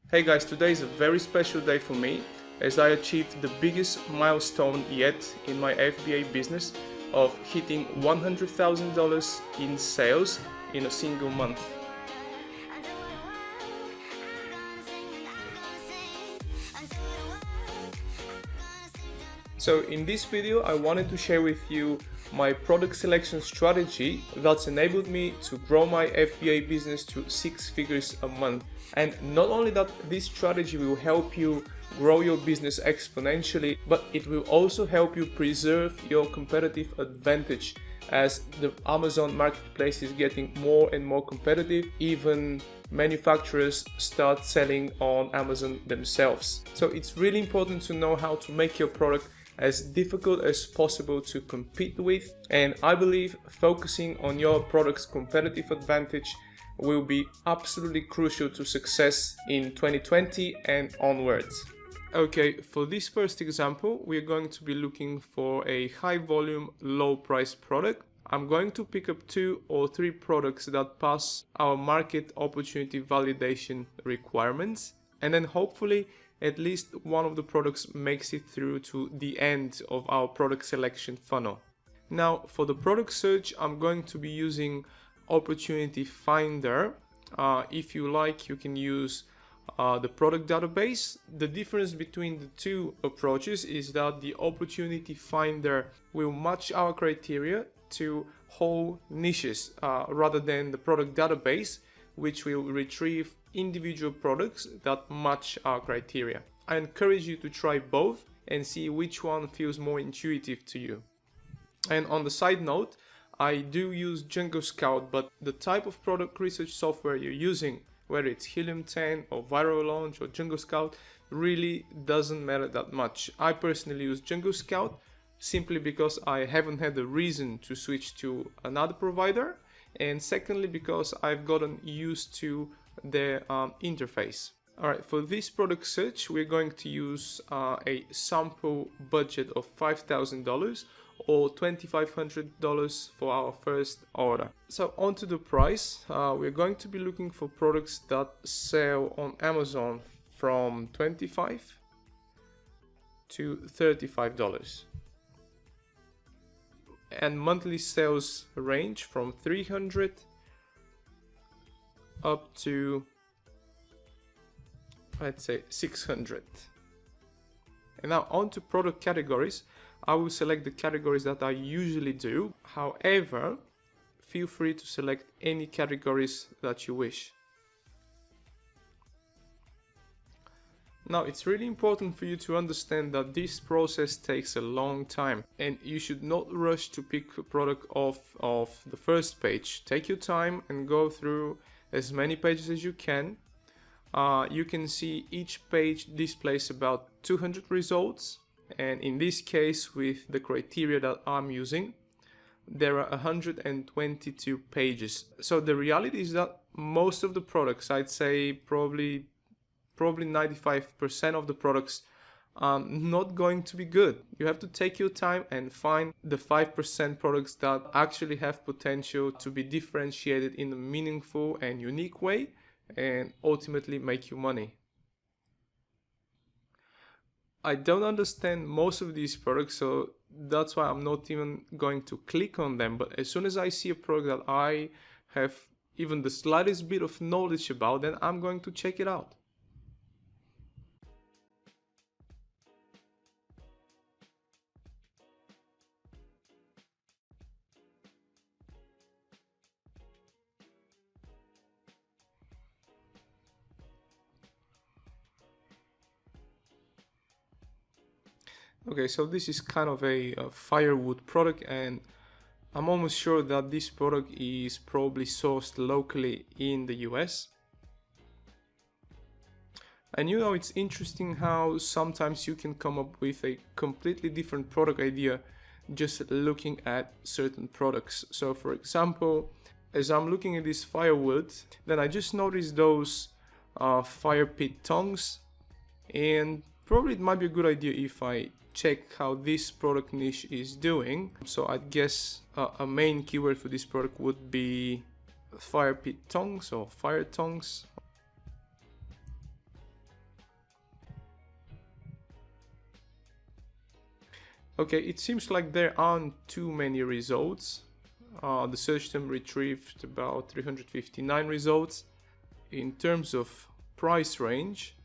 Hey guys, today is a very special day for me as I achieved the biggest milestone yet in my FBA business of hitting $100,000 in sales in a single month. So in this video I wanted to share with you my product selection strategy that's enabled me to grow my FBA business to 6 figures a month. And not only that, this strategy will help you grow your business exponentially, but it will also help you preserve your competitive advantage as the Amazon marketplace is getting more and more competitive. Even manufacturers start selling on Amazon themselves. So it's really important to know how to make your product as difficult as possible to compete with, and I believe focusing on your product's competitive advantage will be absolutely crucial to success in 2020 and onwards. Okay, for this first example, we're going to be looking for a high volume, low price product. I'm going to pick up 2 or 3 products that pass our market opportunity validation requirements, and then hopefully at least one of the products makes it through to the end of our product selection funnel. Now, for the product search, I'm going to be using Opportunity Finder. If you like, you can use the product database. The difference between the two approaches is that the Opportunity Finder will match our criteria to whole niches rather than the product database, which will retrieve individual products that match our criteria. I encourage you to try both and see which one feels more intuitive to you. And on the side note, I do use Django Scout, but the type of product research software you're using, whether it's Helium 10 or Viral Launch or Django Scout, really doesn't matter that much. I personally use Django Scout simply because I haven't had a reason to switch to another provider, and secondly because I've gotten used to their interface. Alright, for this product search we're going to use a sample budget of $5,000 or $2,500 for our first order. So onto the price, we're going to be looking for products that sell on Amazon from $25 to $35. And monthly sales range from 300 up to, let's say, 600. And now on to product categories. I will select the categories that I usually do. However, feel free to select any categories that you wish. Now, it's really important for you to understand that this process takes a long time and you should not rush to pick a product off of the first page. Take your time and go through as many pages as you can. You can see each page displays about 200 results, and in this case, with the criteria that I'm using, there are 122 pages. So the reality is that most of the products, I'd say probably 95% of the products are not going to be good. You have to take your time and find the 5% products that actually have potential to be differentiated in a meaningful and unique way and ultimately make you money. I don't understand most of these products, so that's why I'm not even going to click on them. But as soon as I see a product that I have even the slightest bit of knowledge about, then I'm going to check it out. Okay, so this is kind of a firewood product, and I'm almost sure that this product is probably sourced locally in the US. And you know, it's interesting how sometimes you can come up with a completely different product idea just looking at certain products. So for example, as I'm looking at this firewood, then I just noticed those fire pit tongs, and probably it might be a good idea if I check how this product niche is doing. So I guess a main keyword for this product would be fire pit tongs or fire tongs. Okay, it seems like there aren't too many results. The search term retrieved about 359 results. In terms of price range,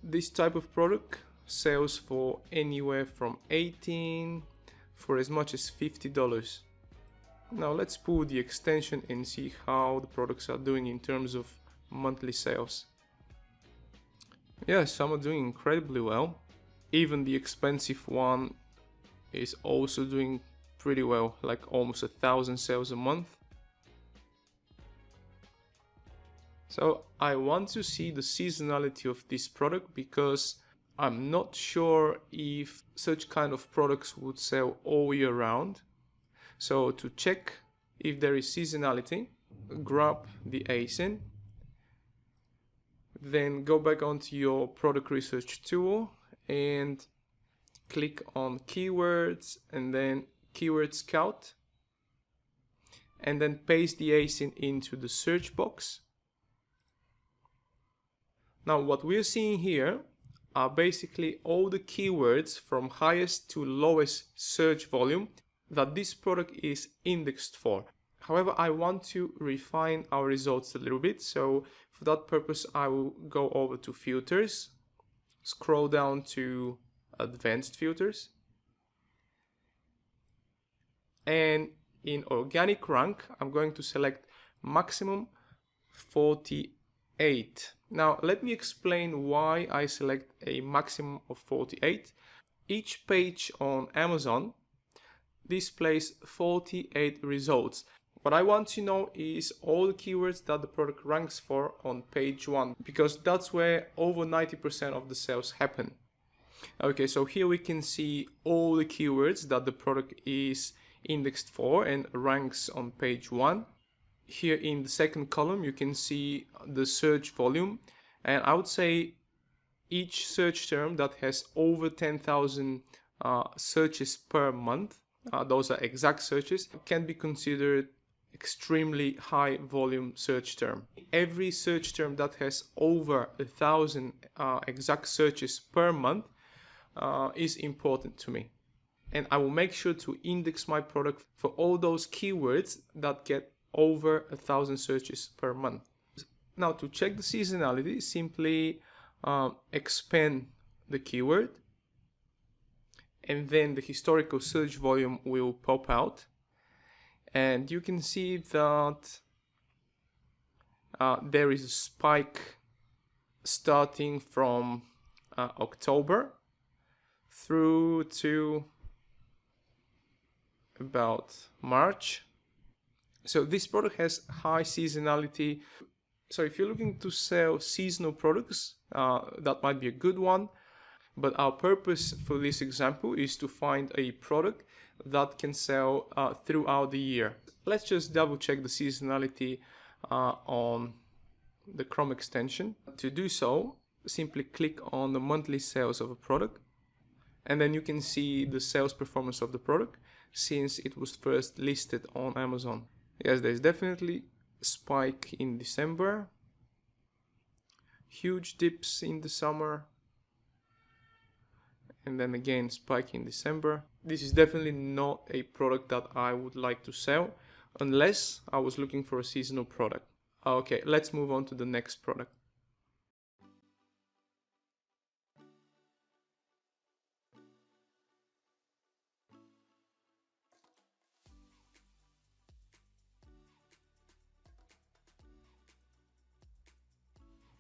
this type of product sells for anywhere from $18 for as much as $50. Now let's pull the extension and see how the products are doing in terms of monthly sales. Yeah, some are doing incredibly well. Even the expensive one is also doing pretty well, like almost 1,000 sales a month. So I want to see the seasonality of this product because I'm not sure if such kind of products would sell all year round. So to check if there is seasonality, grab the ASIN, then go back onto your product research tool and click on keywords and then keyword scout, and then paste the ASIN into the search box. Now what we're seeing here are basically all the keywords from highest to lowest search volume that this product is indexed for. However, I want to refine our results a little bit, so for that purpose I will go over to filters, scroll down to advanced filters, and in organic rank I'm going to select maximum 48. Now let me explain why I select a maximum of 48. Each page on Amazon displays 48 results. What I want to know is all the keywords that the product ranks for on page 1, because that's where over 90% of the sales happen. Okay, so here we can see all the keywords that the product is indexed for and ranks on page 1. Here in the second column you can see the search volume, and I would say each search term that has over 10,000 searches per month, those are exact searches, can be considered extremely high volume search term. Every search term that has over 1,000 exact searches per month is important to me, and I will make sure to index my product for all those keywords that get over 1,000 searches per month. Now to check the seasonality, simply expand the keyword, and then the historical search volume will pop out, and you can see that there is a spike starting from October through to about March. So this product has high seasonality. So if you're looking to sell seasonal products, that might be a good one. But our purpose for this example is to find a product that can sell throughout the year. Let's just double check the seasonality on the Chrome extension. To do so, simply click on the monthly sales of a product, and then you can see the sales performance of the product since it was first listed on Amazon. Yes, there's definitely a spike in December, huge dips in the summer, and then again spike in December. This is definitely not a product that I would like to sell unless I was looking for a seasonal product. Okay, let's move on to the next product.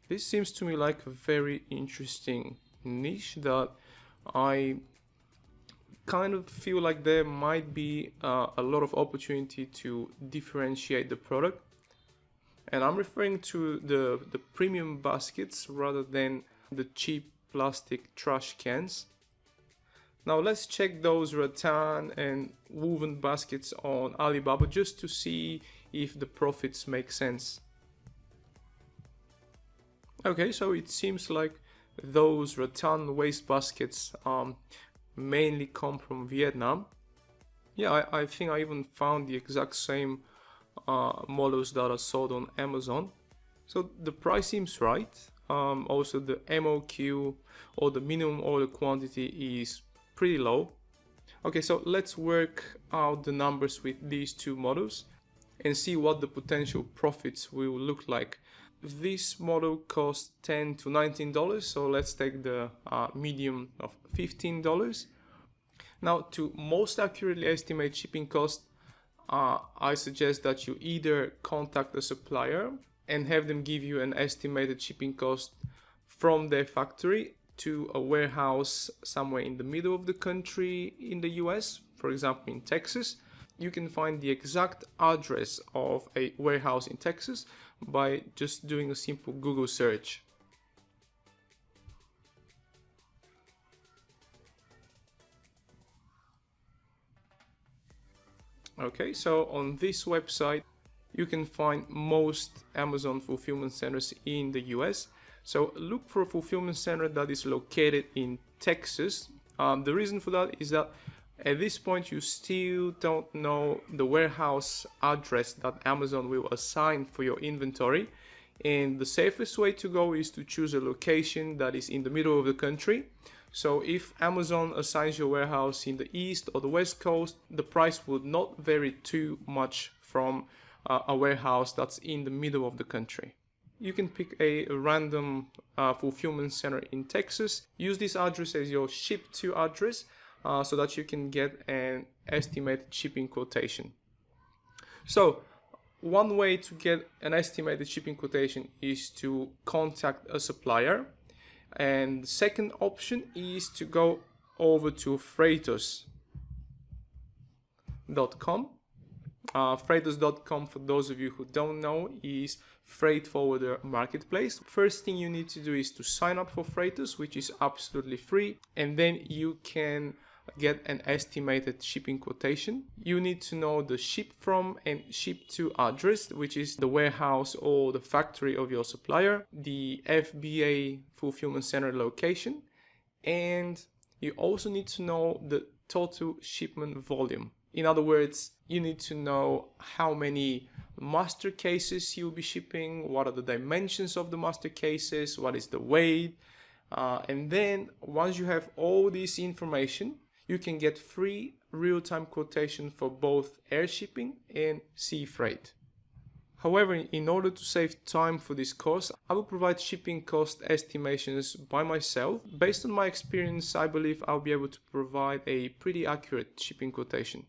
This seems to me like a very interesting niche that I kind of feel like there might be a lot of opportunity to differentiate the product, and I'm referring to the premium baskets rather than the cheap plastic trash cans. Now let's check those rattan and woven baskets on Alibaba just to see if the profits make sense. Okay, so it seems like those rattan waste baskets mainly come from Vietnam. Yeah, I think I even found the exact same models that are sold on Amazon. So the price seems right. Also the MOQ, or the minimum order quantity, is pretty low. Okay, so let's work out the numbers with these two models and see what the potential profits will look like. This model costs $10 to $19, so let's take the medium of $15. Now, to most accurately estimate shipping cost, I suggest that you either contact a supplier and have them give you an estimated shipping cost from their factory to a warehouse somewhere in the middle of the country in the US, for example in Texas. You can find the exact address of a warehouse in Texas by just doing a simple Google search. Okay, so on this website you can find most Amazon fulfillment centers in the US. So look for a fulfillment center that is located in Texas. The reason for that is that at this point you still don't know the warehouse address that Amazon will assign for your inventory, and the safest way to go is to choose a location that is in the middle of the country. So if Amazon assigns your warehouse in the east or the west coast, the price would not vary too much from a warehouse that's in the middle of the country. You can pick a random fulfillment center in Texas, use this address as your ship to address so that you can get an estimated shipping quotation. So one way to get an estimated shipping quotation is to contact a supplier, and the second option is to go over to Freightos.com. Freightos.com, for those of you who don't know, is freight forwarder marketplace. First thing you need to do is to sign up for Freightos, which is absolutely free, and then you can get an estimated shipping quotation. You need to know the ship from and ship to address, which is the warehouse or the factory of your supplier, the FBA fulfillment center location, and you also need to know the total shipment volume. In other words, you need to know how many master cases you'll be shipping, what are the dimensions of the master cases, what is the weight, and then once you have all this information, you can get free real-time quotation for both air shipping and sea freight. However, in order to save time for this course, I will provide shipping cost estimations by myself. Based on my experience, I believe I'll be able to provide a pretty accurate shipping quotation.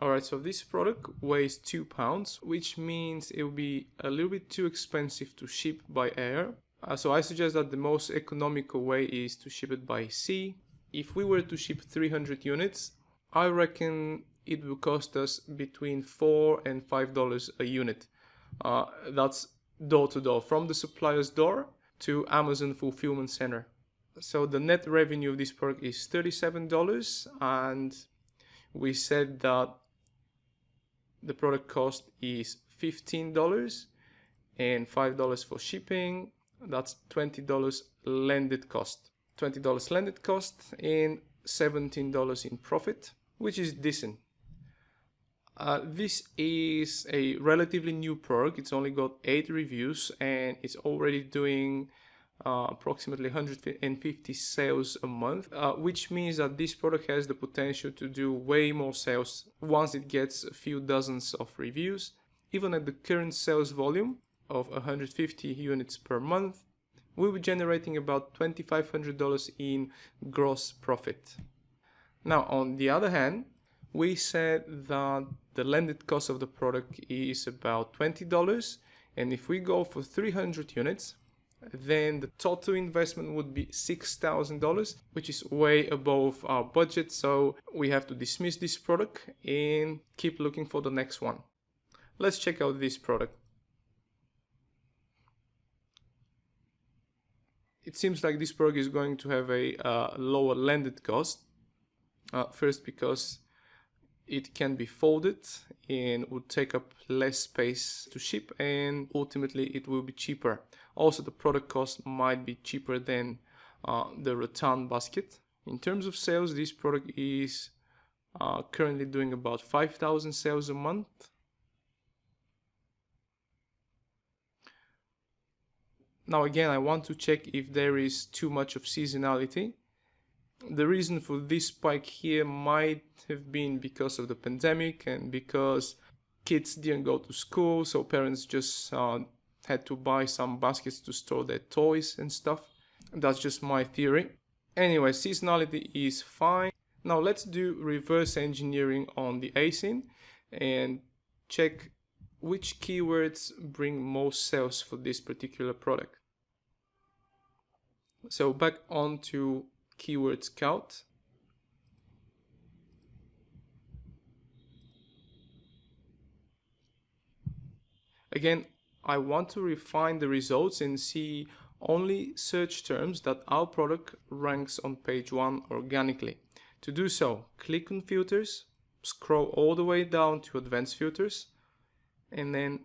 Alright, so this product weighs 2 pounds, which means it will be a little bit too expensive to ship by air. So I suggest that the most economical way is to ship it by sea. If we were to ship 300 units, I reckon it will cost us between $4 and $5 a unit. That's door to door, from the supplier's door to Amazon fulfillment center. So the net revenue of this product is $37, and we said that the product cost is $15 and $5 for shipping. That's $20 landed cost. $20 landed cost and $17 in profit, which is decent. This is a relatively new product. It's only got 8 reviews and it's already doing approximately 150 sales a month, which means that this product has the potential to do way more sales once it gets a few dozens of reviews. Even at the current sales volume of 150 units per month, we'll be generating about $2,500 in gross profit. Now, on the other hand, we said that the landed cost of the product is about $20, and if we go for 300 units, then the total investment would be $6,000, which is way above our budget, so we have to dismiss this product and keep looking for the next one. Let's check out this product. It seems like this product is going to have a lower landed cost. First, because it can be folded and would take up less space to ship, and ultimately it will be cheaper. Also, the product cost might be cheaper than the rattan basket. In terms of sales, this product is currently doing about 5,000 sales a month. Now again, I want to check if there is too much of seasonality. The reason for this spike here might have been because of the pandemic and because kids didn't go to school, so parents just had to buy some baskets to store their toys and stuff. That's just my theory. Anyway, seasonality is fine. Now let's do reverse engineering on the ASIN and check which keywords bring most sales for this particular product. So back onto Keyword Scout. Again, I want to refine the results and see only search terms that our product ranks on page 1 organically. To do so, click on Filters, scroll all the way down to Advanced Filters, and then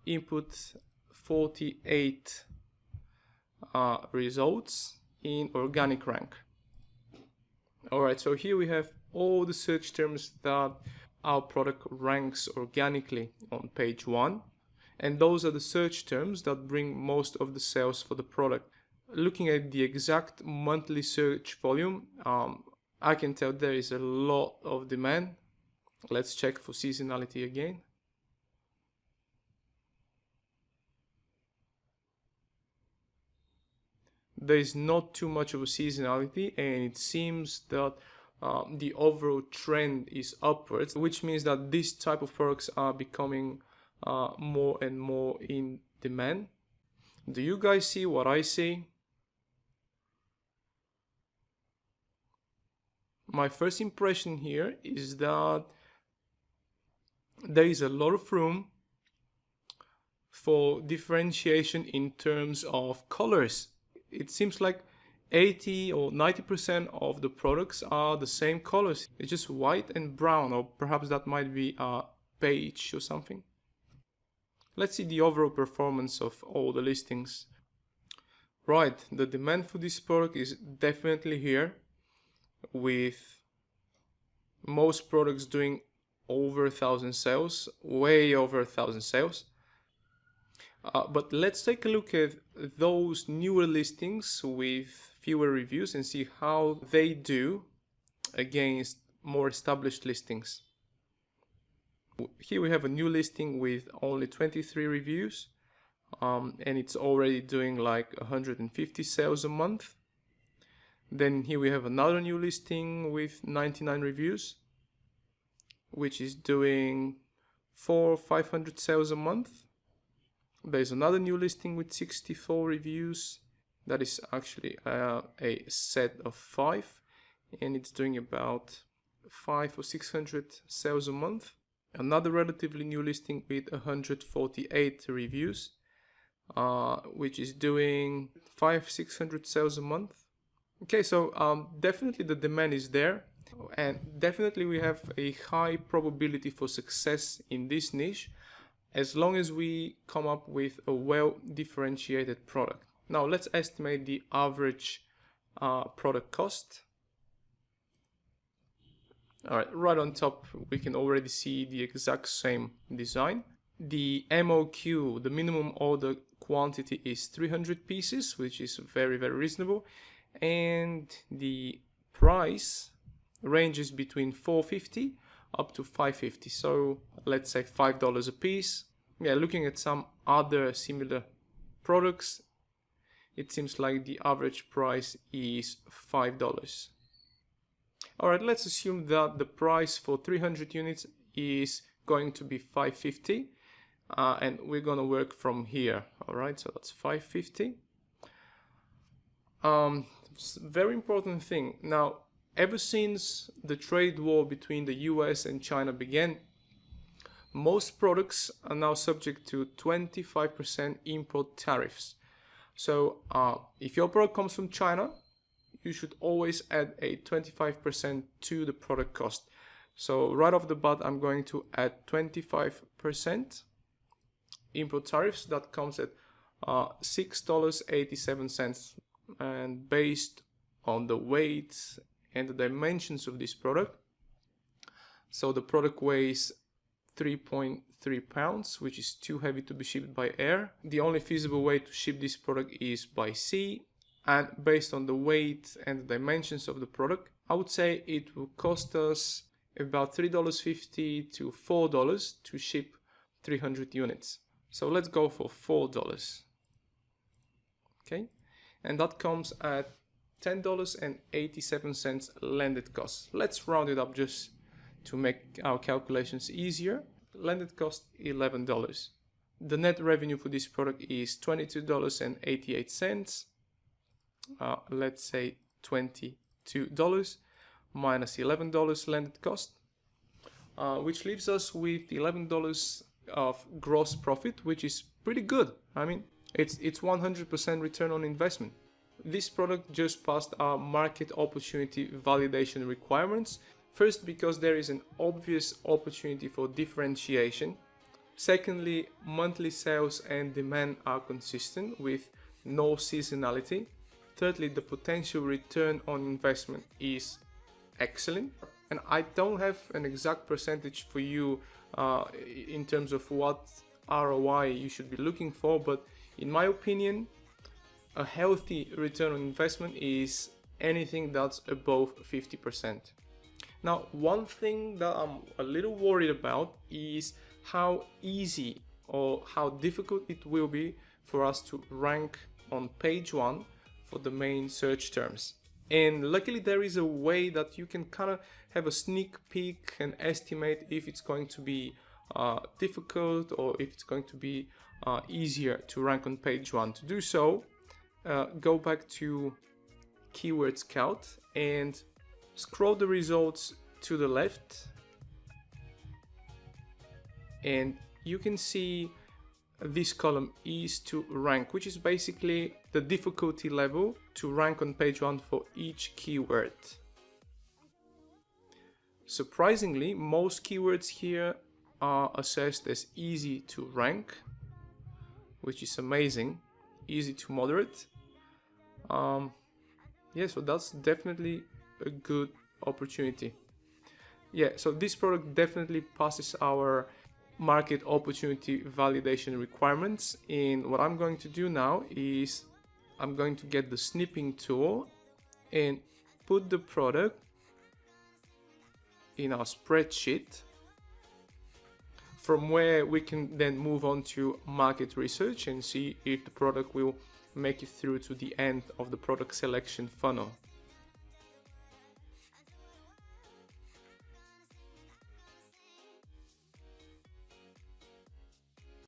input 48 results in organic rank. Alright, so here we have all the search terms that our product ranks organically on page 1, and those are the search terms that bring most of the sales for the product. Looking at the exact monthly search volume, I can tell there is a lot of demand. Let's check for seasonality again. There is not too much of a seasonality, and it seems that the overall trend is upwards, which means that this type of products are becoming more and more in demand. Do you guys see what I see? My first impression here is that there is a lot of room for differentiation in terms of colors. It seems like 80 or 90% of the products are the same colors. It's just white and brown, or perhaps that might be beige or something. Let's see the overall performance of all the listings. Right, the demand for this product is definitely here, with most products doing over 1,000 sales, way over 1,000 sales. But let's take a look at those newer listings with fewer reviews and see how they do against more established listings. Here we have a new listing with only 23 reviews, and it's already doing like 150 sales a month. Then here we have another new listing with 99 reviews, which is doing 400 or 500 sales a month. There's another new listing with 64 reviews. That is actually a set of 5, and it's doing about 500 or 600 sales a month. Another relatively new listing with 148 reviews, which is doing 500-600 sales a month. Okay, so definitely the demand is there, and definitely we have a high probability for success in this niche, as long as we come up with a well differentiated product. Now let's estimate the average product cost. Alright, right on top we can already see the exact same design. The MOQ, the minimum order quantity, is 300 pieces, which is very reasonable, and the price ranges between $4.50 up to $5.50, so let's say $5 a piece. Yeah, looking at some other similar products, it seems like the average price is $5. Alright, let's assume that the price for 300 units is going to be $5.50, and we're gonna work from here. Alright, so that's $5.50. Very important thing. Now, ever since the trade war between the US and China began, most products are now subject to 25% import tariffs. So if your product comes from China, you should always add a 25% to the product cost. So right off the bat, I'm going to add 25% import tariffs. That comes at $6.87, and based on the weight and the dimensions of this product, so the product weighs 3.3 pounds, which is too heavy to be shipped by air. The only feasible way to ship this product is by sea, and based on the weight and the dimensions of the product, I would say it will cost us about $3.50 to $4 to ship 300 units. So let's go for $4. Okay, and that comes at $10.87 landed cost. Let's round it up just to make our calculations easier. Landed cost $11. The net revenue for this product is $22.88. Let's say $22 minus $11 landed cost, which leaves us with $11 of gross profit, which is pretty good. I mean, it's 100% return on investment. This product just passed our market opportunity validation requirements. First, because there is an obvious opportunity for differentiation. Secondly, monthly sales and demand are consistent with no seasonality. Thirdly, the potential return on investment is excellent. And I don't have an exact percentage for you in terms of what ROI you should be looking for, but in my opinion, a healthy return on investment is anything that's above 50%. Now, one thing that I'm a little worried about is how easy or how difficult it will be for us to rank on page 1 for the main search terms. And luckily there is a way that you can kind of have a sneak peek and estimate if it's going to be difficult or if it's going to be easier to rank on page 1. To do so, go back to Keyword Scout and scroll the results to the left, and you can see this column is to rank, which is basically the difficulty level to rank on page 1 for each keyword. Surprisingly, most keywords here are assessed as easy to rank, which is amazing. Easy to moderate. Yeah, so that's definitely a good opportunity. Yeah, so this product definitely passes our market opportunity validation requirements. And what I'm going to do now is I'm going to get the snipping tool and put the product in our spreadsheet, from where we can then move on to market research and see if the product will make it through to the end of the product selection funnel.